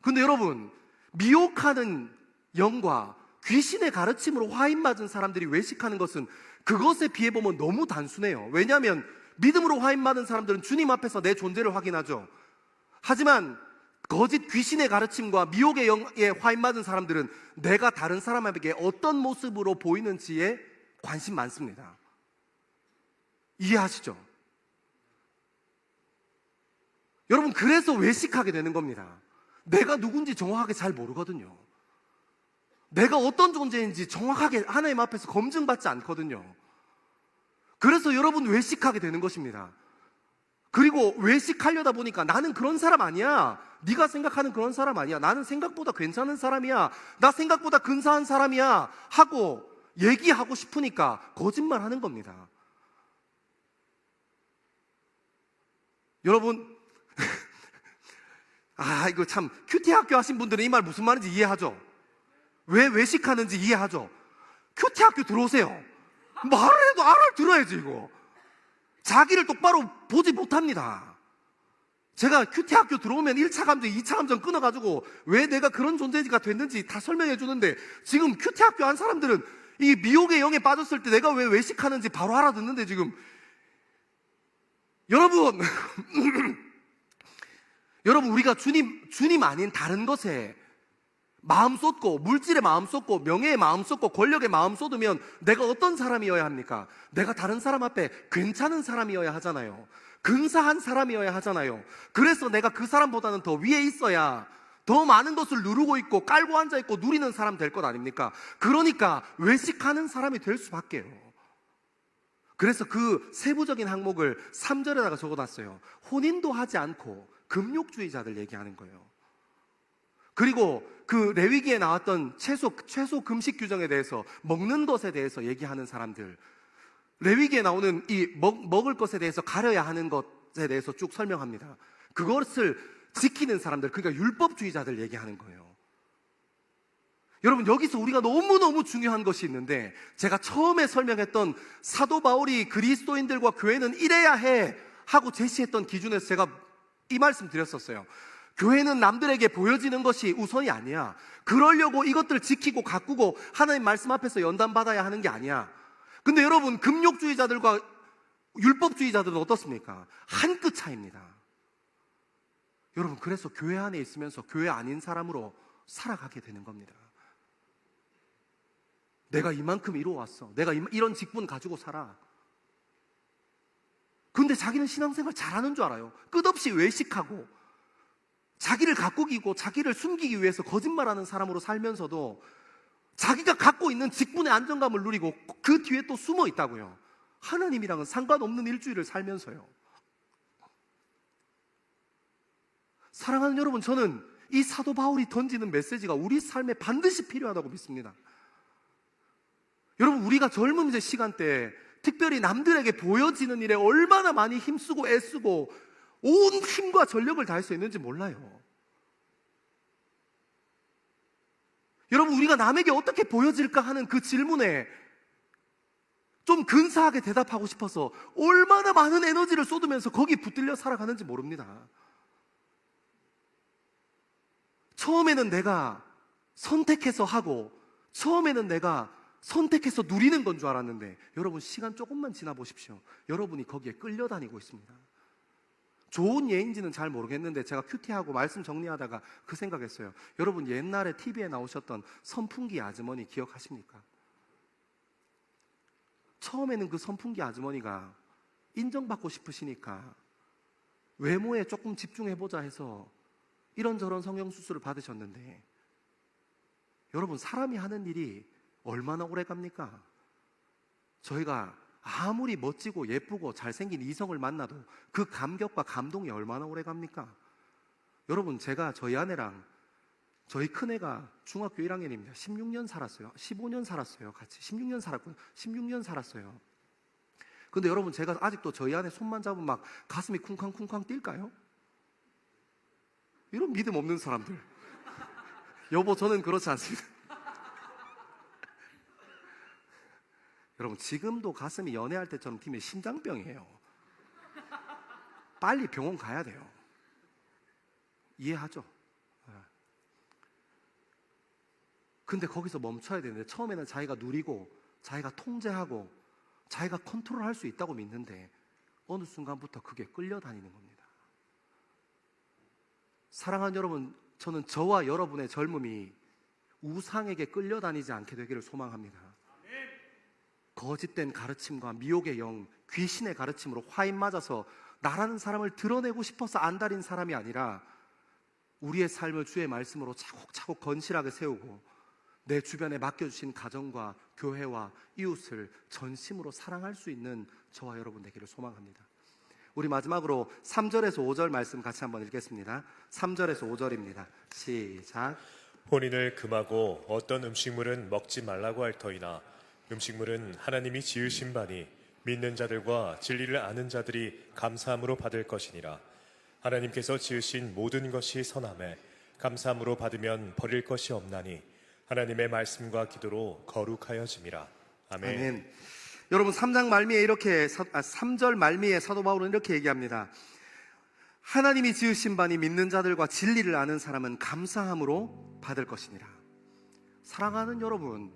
근데 여러분 미혹하는 영과 귀신의 가르침으로 화인 맞은 사람들이 외식하는 것은 그것에 비해 보면 너무 단순해요. 왜냐하면 믿음으로 화인 맞은 사람들은 주님 앞에서 내 존재를 확인하죠. 하지만 거짓 귀신의 가르침과 미혹의 영에 화인 맞은 사람들은 내가 다른 사람에게 어떤 모습으로 보이는지에 관심 많습니다. 이해하시죠? 여러분, 그래서 외식하게 되는 겁니다. 내가 누군지 정확하게 잘 모르거든요. 내가 어떤 존재인지 정확하게 하나님 앞에서 검증받지 않거든요. 그래서 여러분 외식하게 되는 것입니다. 그리고 외식하려다 보니까 나는 그런 사람 아니야. 네가 생각하는 그런 사람 아니야. 나는 생각보다 괜찮은 사람이야. 나 생각보다 근사한 사람이야. 하고 얘기하고 싶으니까 거짓말하는 겁니다. 여러분, 이거 참 큐티 학교 하신 분들은 이 말 무슨 말인지 이해하죠? 왜 외식하는지 이해하죠? 큐티 학교 들어오세요. 말을 해도 알아들어야지 이거. 자기를 똑바로 보지 못합니다. 제가 큐티 학교 들어오면 1차 감정, 2차 감정 끊어가지고 왜 내가 그런 존재가 됐는지 다 설명해 주는데, 지금 큐티 학교 한 사람들은 이 미혹의 영에 빠졌을 때 내가 왜 외식하는지 바로 알아듣는데, 지금 여러분 여러분, 우리가 주님 아닌 다른 것에 마음 쏟고, 물질에 마음 쏟고, 명예에 마음 쏟고, 권력에 마음 쏟으면 내가 어떤 사람이어야 합니까? 내가 다른 사람 앞에 괜찮은 사람이어야 하잖아요. 근사한 사람이어야 하잖아요. 그래서 내가 그 사람보다는 더 위에 있어야 더 많은 것을 누르고 있고 깔고 앉아있고 누리는 사람 될 것 아닙니까? 그러니까 외식하는 사람이 될 수밖에요. 그래서 그 세부적인 항목을 3절에다가 적어놨어요. 혼인도 하지 않고 금욕주의자들 얘기하는 거예요. 그리고 그 레위기에 나왔던 채소 금식 규정에 대해서, 먹는 것에 대해서 얘기하는 사람들, 레위기에 나오는 이 먹을 것에 대해서 가려야 하는 것에 대해서 쭉 설명합니다. 그것을 지키는 사람들, 그러니까 율법주의자들 얘기하는 거예요. 여러분, 여기서 우리가 너무너무 중요한 것이 있는데, 제가 처음에 설명했던 사도 바울이 그리스도인들과 교회는 이래야 해 하고 제시했던 기준에서 제가 이 말씀 드렸었어요. 교회는 남들에게 보여지는 것이 우선이 아니야. 그러려고 이것들 지키고 가꾸고 하나님 말씀 앞에서 연단받아야 하는 게 아니야. 근데 여러분, 금욕주의자들과 율법주의자들은 어떻습니까? 한 끗 차이입니다. 여러분, 그래서 교회 안에 있으면서 교회 아닌 사람으로 살아가게 되는 겁니다. 내가 이만큼 이루어왔어. 내가 이런 직분 가지고 살아. 근데 자기는 신앙생활 잘하는 줄 알아요. 끝없이 외식하고 자기를 가꾸기고 자기를 숨기기 위해서 거짓말하는 사람으로 살면서도 자기가 갖고 있는 직분의 안정감을 누리고 그 뒤에 또 숨어 있다고요. 하나님이랑은 상관없는 일주일을 살면서요. 사랑하는 여러분, 저는 이 사도 바울이 던지는 메시지가 우리 삶에 반드시 필요하다고 믿습니다. 여러분, 우리가 젊은 시간대에 특별히 남들에게 보여지는 일에 얼마나 많이 힘쓰고 애쓰고 온 힘과 전력을 다할 수 있는지 몰라요. 여러분, 우리가 남에게 어떻게 보여질까 하는 그 질문에 좀 근사하게 대답하고 싶어서 얼마나 많은 에너지를 쏟으면서 거기 붙들려 살아가는지 모릅니다. 처음에는 내가 선택해서 하고, 처음에는 내가 선택해서 누리는 건 줄 알았는데, 여러분, 시간 조금만 지나 보십시오. 여러분이 거기에 끌려다니고 있습니다. 좋은 예인지는 잘 모르겠는데 제가 큐티하고 말씀 정리하다가 그 생각했어요. 여러분, 옛날에 TV에 나오셨던 선풍기 아주머니 기억하십니까? 처음에는 그 선풍기 아주머니가 인정받고 싶으시니까 외모에 조금 집중해보자 해서 이런저런 성형수술을 받으셨는데, 여러분, 사람이 하는 일이 얼마나 오래 갑니까? 저희가 아무리 멋지고 예쁘고 잘생긴 이성을 만나도 그 감격과 감동이 얼마나 오래 갑니까? 여러분, 제가 저희 아내랑, 저희 큰애가 중학교 1학년입니다. 16년 살았어요. 15년 살았어요. 같이 16년 살았군요. 16년 살았어요. 근데 여러분, 제가 아직도 저희 아내 손만 잡으면 막 가슴이 쿵쾅쿵쾅 뛸까요? 이런 믿음 없는 사람들. 여보, 저는 그렇지 않습니다. 여러분, 지금도 가슴이 연애할 때처럼 뛰면 심장병이에요. 빨리 병원 가야 돼요. 이해하죠? 근데 거기서 멈춰야 되는데, 처음에는 자기가 누리고 자기가 통제하고 자기가 컨트롤할 수 있다고 믿는데 어느 순간부터 그게 끌려다니는 겁니다. 사랑하는 여러분, 저는 저와 여러분의 젊음이 우상에게 끌려다니지 않게 되기를 소망합니다. 거짓된 가르침과 미혹의 영, 귀신의 가르침으로 화인 맞아서 나라는 사람을 드러내고 싶어서 안달인 사람이 아니라 우리의 삶을 주의 말씀으로 차곡차곡 건실하게 세우고 내 주변에 맡겨주신 가정과 교회와 이웃을 전심으로 사랑할 수 있는 저와 여러분 되기를 소망합니다. 우리 마지막으로 3절에서 5절 말씀 같이 한번 읽겠습니다. 3절에서 5절입니다. 시작. 혼인을 금하고 어떤 음식물은 먹지 말라고 할 터이나 음식물은 하나님이 지으신 바니 믿는 자들과 진리를 아는 자들이 감사함으로 받을 것이니라. 하나님께서 지으신 모든 것이 선하매 감사함으로 받으면 버릴 것이 없나니 하나님의 말씀과 기도로 거룩하여짐이라. 아멘. 아멘. 여러분 3장 말미에 3절 말미에 사도 바울은 이렇게 얘기합니다. 하나님이 지으신 바니 믿는 자들과 진리를 아는 사람은 감사함으로 받을 것이니라. 사랑하는 여러분,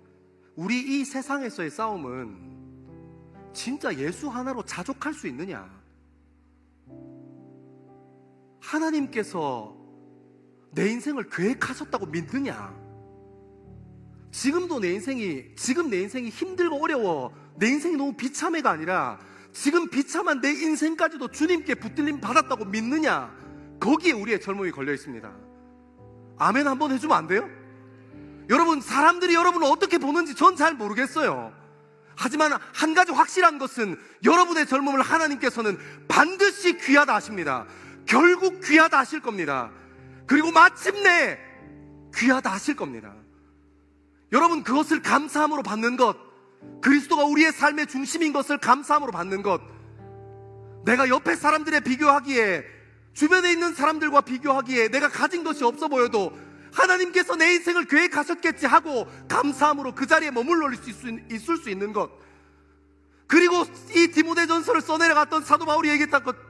우리 이 세상에서의 싸움은 진짜 예수 하나로 자족할 수 있느냐? 하나님께서 내 인생을 계획하셨다고 믿느냐? 지금 내 인생이 힘들고 어려워, 내 인생이 너무 비참해가 아니라 지금 비참한 내 인생까지도 주님께 붙들림 받았다고 믿느냐? 거기에 우리의 젊음이 걸려 있습니다. 아멘 한번 해주면 안 돼요? 여러분, 사람들이 여러분을 어떻게 보는지 전 잘 모르겠어요. 하지만 한 가지 확실한 것은 여러분의 젊음을 하나님께서는 반드시 귀하다 하십니다. 결국 귀하다 하실 겁니다. 그리고 마침내 귀하다 하실 겁니다. 여러분, 그것을 감사함으로 받는 것, 그리스도가 우리의 삶의 중심인 것을 감사함으로 받는 것, 내가 옆에 사람들에 비교하기에, 주변에 있는 사람들과 비교하기에 내가 가진 것이 없어 보여도 하나님께서 내 인생을 계획하셨겠지 하고 감사함으로 그 자리에 머물러 있을 수 있는 것, 그리고 이 디모데전서를 써내려갔던 사도 바울이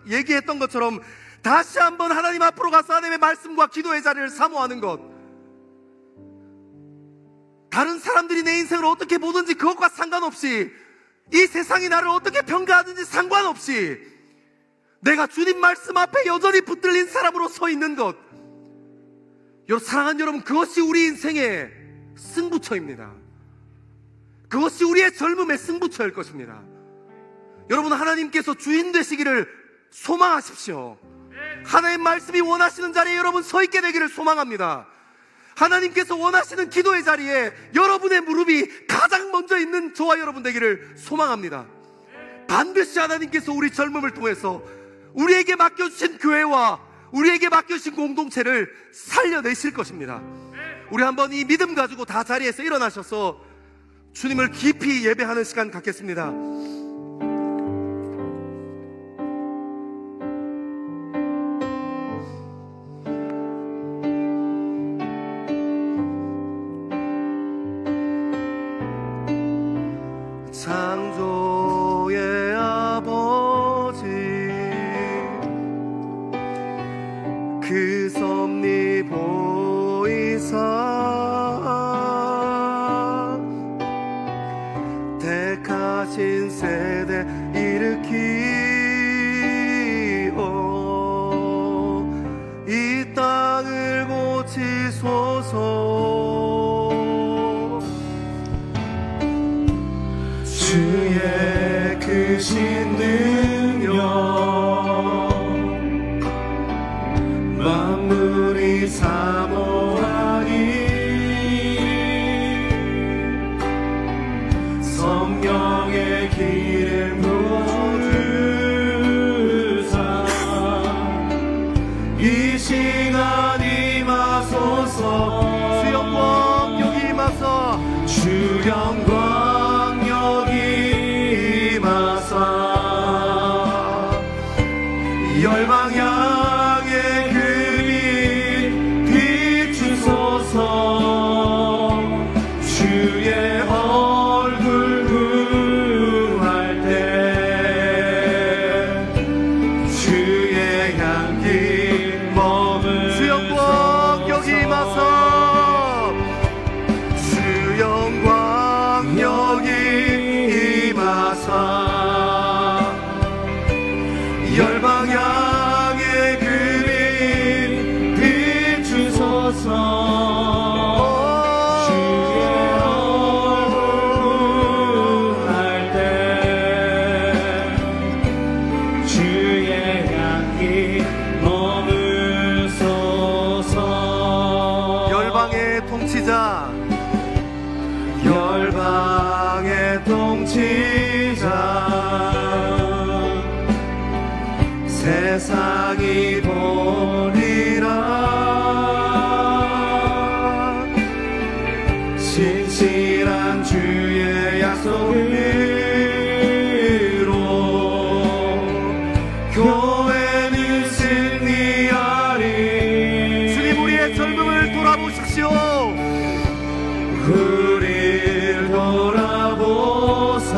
얘기했던 것처럼 다시 한번 하나님 앞으로 가서 하나님의 말씀과 기도의 자리를 사모하는 것, 다른 사람들이 내 인생을 어떻게 보든지 그것과 상관없이, 이 세상이 나를 어떻게 평가하든지 상관없이 내가 주님 말씀 앞에 여전히 붙들린 사람으로 서 있는 것, 사랑하는 여러분, 그것이 우리 인생의 승부처입니다. 그것이 우리의 젊음의 승부처일 것입니다. 여러분, 하나님께서 주인 되시기를 소망하십시오. 하나님의 말씀이 원하시는 자리에 여러분 서 있게 되기를 소망합니다. 하나님께서 원하시는 기도의 자리에 여러분의 무릎이 가장 먼저 있는 저와 여러분 되기를 소망합니다. 반드시 하나님께서 우리 젊음을 통해서 우리에게 맡겨주신 교회와 우리에게 맡겨주신 공동체를 살려내실 것입니다. 우리 한번 이 믿음 가지고 다 자리에서 일어나셔서 주님을 깊이 예배하는 시간 갖겠습니다. 창조의 아버지, 그 섭리 보이사 택하신 세대 일으키어 이 땅을 고치소서. 주의 크신 능력 만물이 사모하니 성령의 기름 부어주사 이 시간 임하소서. 주 영광 여기 임하사, 주 영광 여기 임하사 열방 향해 그 빛 비추소서. 주의 얼굴 구할 때 주의 향기 머물. 주 영광 여기 임하사, 주 영광 여기 임하사 열방 향해 그 빛 비추소서. 주의 얼굴 구할 때 주의 세상이 보리라. 신실한 주의 약속으로 교회는 승리하리. 주님, 우리의 젊음을 돌아보십시오. 우리를 돌아보사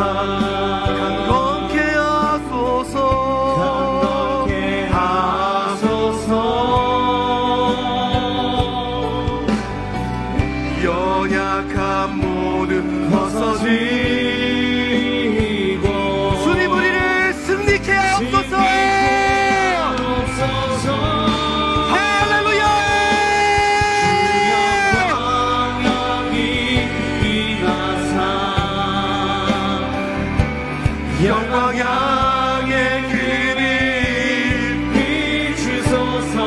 주님, 우리를 승리케 하옵소서. 할렐루야. 영광 향해 그를 비추소서.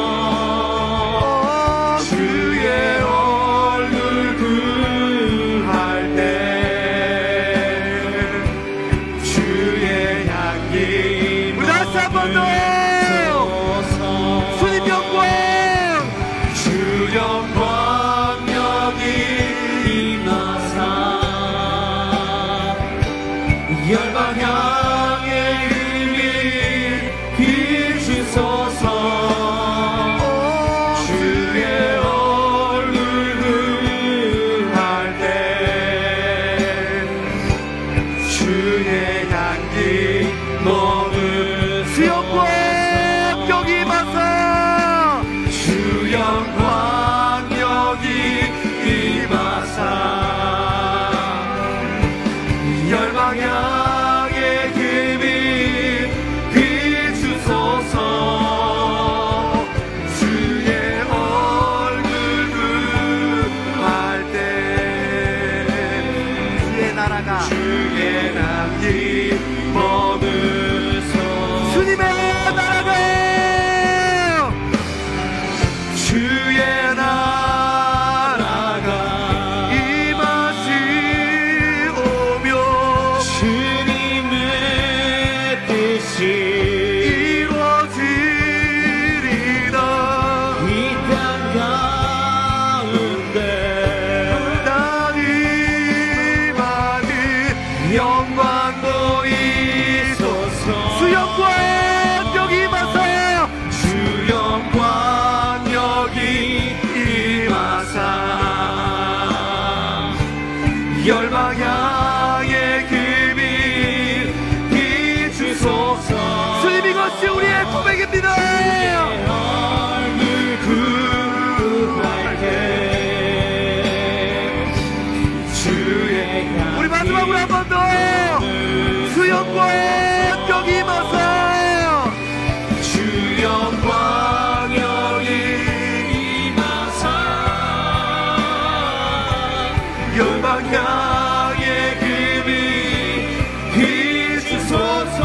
주의 얼굴 구할 때 다시 한 번 더 주님 영광, 주 영광 여기 임하사 열방 향해 비추소서. 주의 얼굴 구할 때 주의 향기 머물 주 영광 여기 임하사 주 영광 여기 임하사 열방 향해 그빛 비추소서. 주의 얼굴 구할 때 주의 나라가 주의 남기 머물소. 주님의 나라가 주의 나라가 임하시오며 주님의 뜻이 이루어지리라. 이 땅 가운데 하나님만은 영광 보이소서. 주 영광 여기 임하사 주 영광 여기 임하사 열방 향해 그빛 비추소서. 주님, 이것이 우리의 고백입니다. 우리 마지막으로 한 번 더 주 영광 여기 임하사 주 영광 여기 임하사 열방 향해 그빛 비추소서.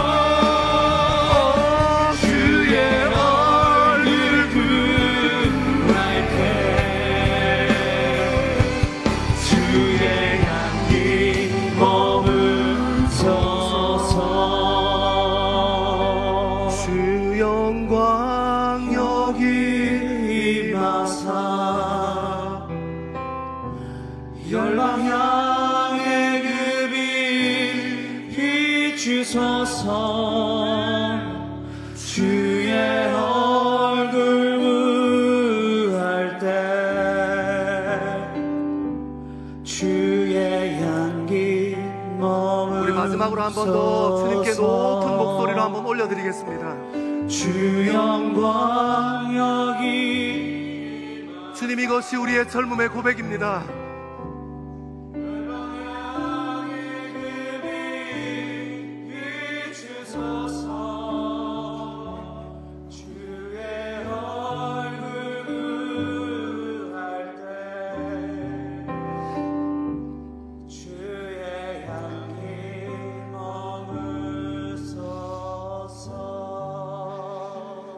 주의 얼굴 구할 때 주의 향기 머물소서. 주 영광 여기 임하사 열방 향해 그빛 비추소서. 주의 얼굴 구할 때 주의 향기 머물소서. 우리 마지막으로 한 번 더 주님께 높은 목소리로 한번 올려드리겠습니다. 주 영광 여기. 주님, 이것이 우리의 젊음의 고백입니다.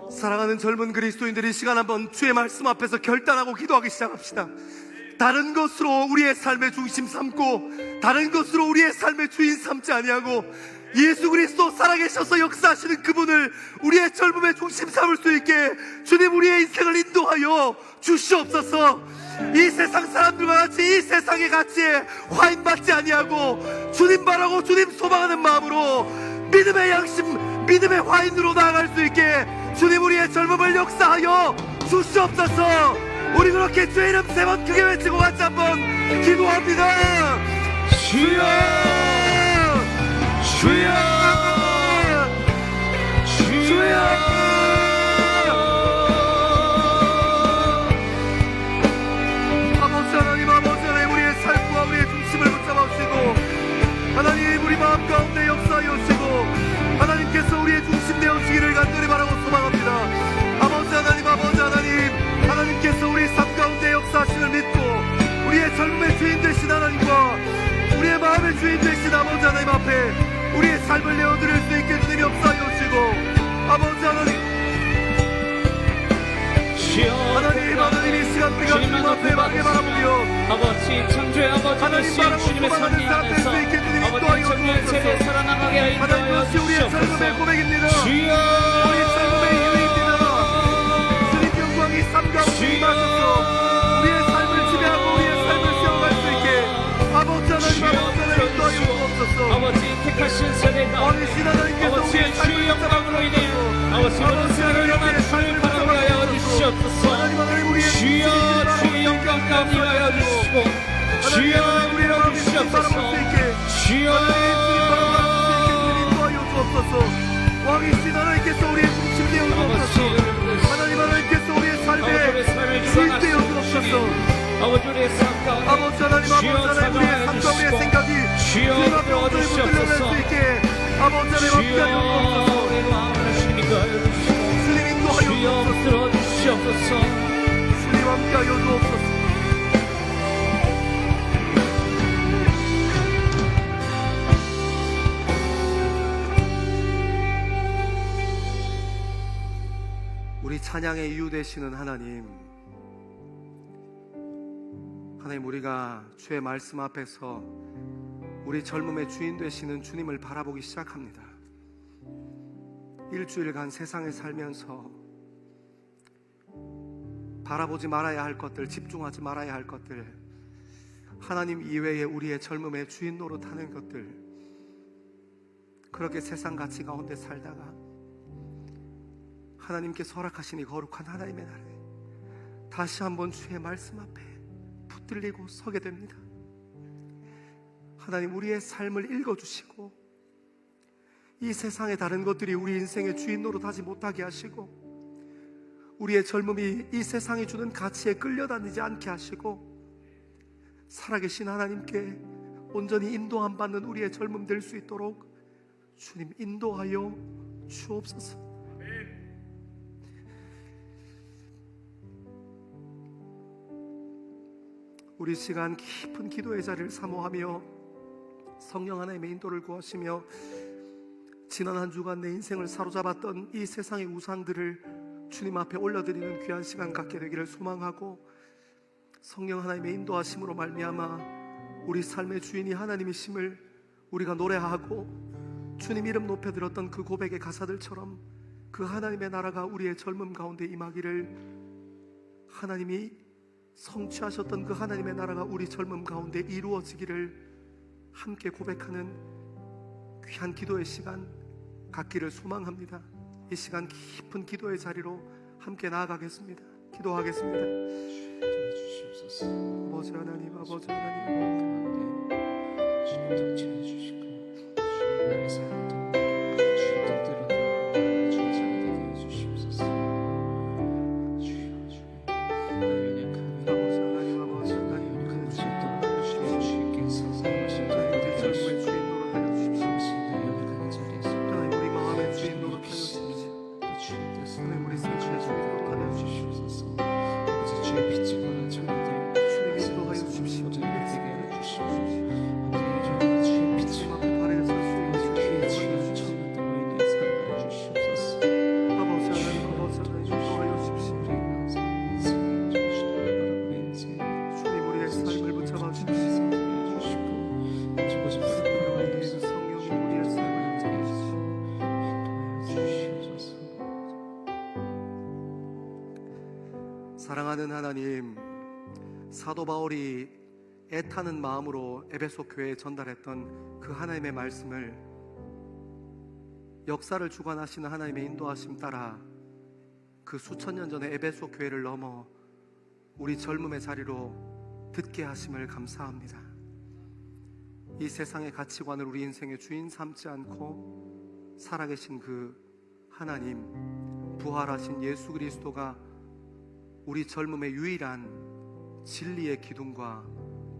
사랑하는 젊은 그리스도인들이 이 시간 한번 주의 말씀 앞에서 결단하고 기도하기 시작합시다. 다른 것으로 우리의 삶의 중심 삼고 다른 것으로 우리의 삶의 주인 삼지 아니하고 예수 그리스도 살아계셔서 역사하시는 그분을 우리의 젊음의 중심 삼을 수 있게 주님 우리의 인생을 인도하여 주시옵소서. 이 세상 사람들과 같이 이 세상의 가치에 화인받지 아니하고 주님 바라고 주님 소망하는 마음으로 믿음의 양심, 믿음의 화인으로 나아갈 수 있게 주님 우리의 젊음을 역사하여 주시옵소서. 우리 그렇게 주의 이름 3번 크게 외치고 같이 한번 기도합니다. 주여, 주여, 주여. 아버지 하나님, 아버지 하나님, 우리의 삶과 우리의 중심을 붙잡아 주시고 하나님 우리 마음 가운데 역사하여 주시고 하나님께서 우리의 중심 되어주시기를 간절히 바라고 소망합니다. 아버지 하나님, 아버지 하나님, 하나님께서 우리 삶 가운데 역사하심을 믿고 우리의 젊음의 주인 되신 하나님과 우리의 마음의 주인 되신 아버지 하나님 앞에 우리의 삶을 내어드릴 수 있게 주님이 역사하여 주시고 아버지 하나님, 하나님 이 시간 우리가 주님 앞에 마음에 바라보며 아버지 창조의 아버지 하나님 되신 바라고 주님의 소망하는 섭리 사람 될 수 안에서 있게 주님 아버지 인도하여 정말 주옵소서. 세대 살아나가게 하여 하나님 이것이 우리의 젊음의 주시옵소서. 고백입니다. 주여, 우리 젊음의 이유입니다. 주님 영광이 삶 가운데 임하셔서 우리의 삶을 지배하고 우리의 삶을 세워갈 수 있게 아버지 하나님, 아버지 하나님 인도하여 주옵소서. 아버지 택하신 세대가 왕이신 하나님께서 아버지 우리의 삶을 주의 영광으로 인해 붙잡아주옵소서. 아버지 모든 세상을 일어나는 주를 바라보게 하여 주시옵소서. 하나님, 하나님 우리의 주여 중심을 주의 영광 가운데 하여 주시고 주여 우리의 마음을 주시옵소서. 바라볼 수 있게 주여 왕이신 하나님께서 우리의 중심 되어 주옵소서. 하나님, 하나님께서 우리의 삶의 주인 되어 주옵소서. 아버지 우리의 삶 가운데 아버지 하나님, 아버지 하나님, 우리의 삶과 우리의 생각이 주님 앞에 온전히 붙들려낼 수 있게 아버지 하나님 함께하여 주옵소서. 우리의 마음을 주님이 인도하여 주시고 주님 인도하여 주여 주옵소서. 들어주시옵소서. 주님 함께하여 주옵소서. 우리 찬양의 이유 되시는 하나님, 하나님 우리가 주의 말씀 앞에서 우리 젊음의 주인 되시는 주님을 바라보기 시작합니다. 일주일간 세상에 살면서 바라보지 말아야 할 것들, 집중하지 말아야 할 것들, 하나님 이외에 우리의 젊음의 주인 노릇하는 것들, 그렇게 세상 가치 가운데 살다가 하나님께서 허락하신 이 거룩한 하나님의 날에 다시 한번 주의 말씀 앞에 붙들리고 서게 됩니다. 하나님 우리의 삶을 읽어주시고 이 세상의 다른 것들이 우리 인생의 주인 노릇하지 못하게 하시고 우리의 젊음이 이 세상이 주는 가치에 끌려다니지 않게 하시고 살아계신 하나님께 온전히 인도함 받는 우리의 젊음 될 수 있도록 주님 인도하여 주옵소서. 우리 시간 깊은 기도의 자리를 사모하며 성령 하나님의 인도를 구하시며 지난 한 주간 내 인생을 사로잡았던 이 세상의 우상들을 주님 앞에 올려드리는 귀한 시간 갖게 되기를 소망하고 성령 하나님의 인도하심으로 말미암아 우리 삶의 주인이 하나님이심을 우리가 노래하고 주님 이름 높여들었던 그 고백의 가사들처럼 그 하나님의 나라가 우리의 젊음 가운데 임하기를, 하나님이 성취하셨던 그 하나님의 나라가 우리 젊음 가운데 이루어지기를 함께 고백하는 귀한 기도의 시간 갖기를 소망합니다. 이 시간 깊은 기도의 자리로 함께 나아가겠습니다. 기도하겠습니다. 아버지 하나님, 아버지 하나님, 주님 통치해 주시고 주님 나의 삶도 주님 뜻대로 주의 자녀 되게 해 주시옵소서. 주여 주님 나의 연약함이 아버지 하나님, 아버지 하나님, 그 무엇도 주여 주님께서 사랑하신 우리 자녀 젊음의 주인 노릇하여 주십시오. 당신의 연약한 자리에서 하나님 우리 마음의 주인 노릇하여 주십시오. 또 주의 뜻을 하나님 우리 생각의 주인 노릇하여 주십시오. 주시옵소서. 아버지 주의 빛과 자녀들 주님 인도하여 주십시오. 모든 일 되게 해 주시옵소서. 아버지 주님 앞에 발에 설 수 있는 귀의 사랑하는 하나님, 사도 바울이 애타는 마음으로 에베소 교회에 전달했던 그 하나님의 말씀을 역사를 주관하시는 하나님의 인도하심 따라 그 수천 년 전에 에베소 교회를 넘어 우리 젊음의 자리로 듣게 하심을 감사합니다. 이 세상의 가치관을 우리 인생의 주인 삼지 않고 살아계신 그 하나님, 부활하신 예수 그리스도가 우리 젊음의 유일한 진리의 기둥과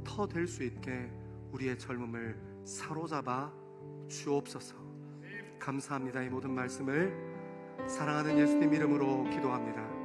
터 될 수 있게 우리의 젊음을 사로잡아 주옵소서. 감사합니다. 이 모든 말씀을 사랑하는 예수님 이름으로 기도합니다.